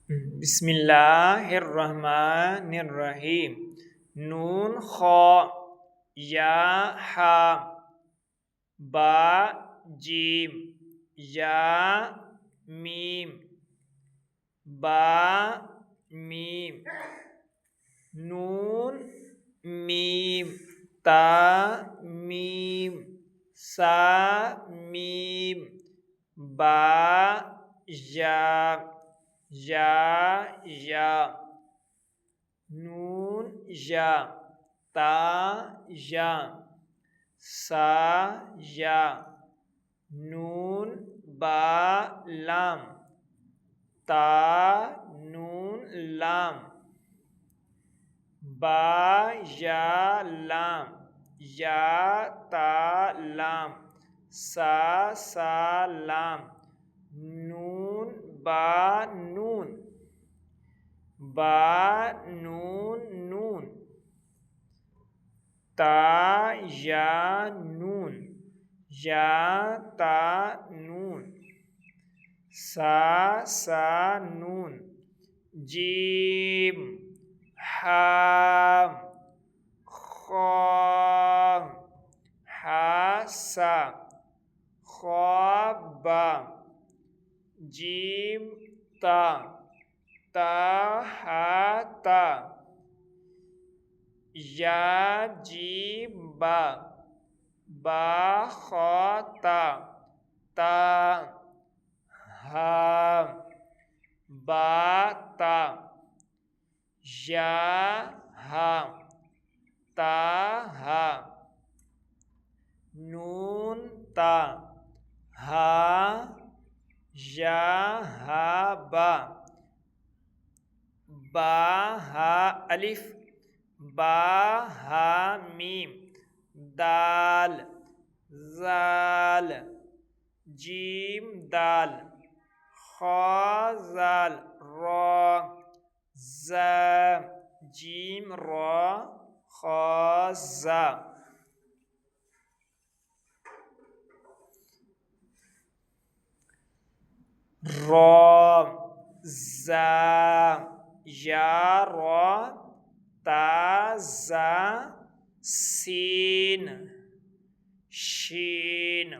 बिस्मिल्लाहिर्रहमानिर्रहीम। नून खा या हा बा जीम या मीम बा मीम नून मीम ता मीम सा मीम बा या नून या ता या सा या नून बा लाम ता नून लाम बा या लाम या ता लाम सा लाम नून बा नून नून ता या नून या ता नून सा नून जीम हाम खाम हा सा ख्वाबा जीम ता हा ता या जीम बा खाता ता हा बाता या हा ता हा नून ता हा या हा बा हा अलिफ बा हा मीम दाल जाल जीम दाल खा जाल रा जा जीम रा खा जा रा जा या रा ता जा सीन शीन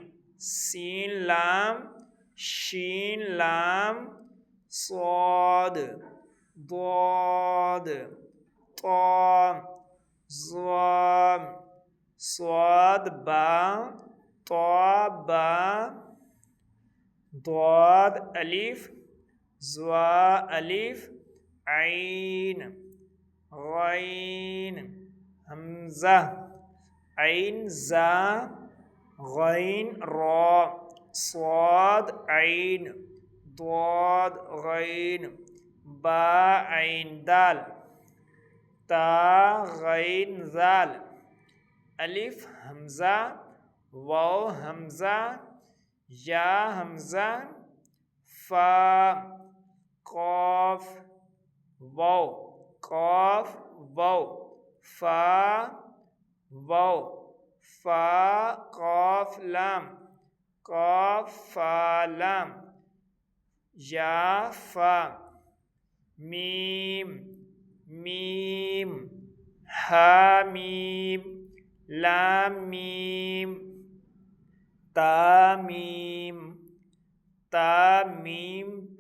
लाम स्वाद ضاد طام ज़ाम स्वाद बा तौबा ضاد अलिफ ज़ा अलिफ ऐन गैन हमज़ा ऐन ज़ा गैन रा स्वाद ऐन ضاد गैन बा ऐन दाल ता गैन जाल अलिफ हमज़ा वाव हमज़ा या हमज़ा फा कॉफ वाव फा वाव फा कॉफ लाम फा लाम या फा मीम हा मीम लाम मीम ता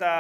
ता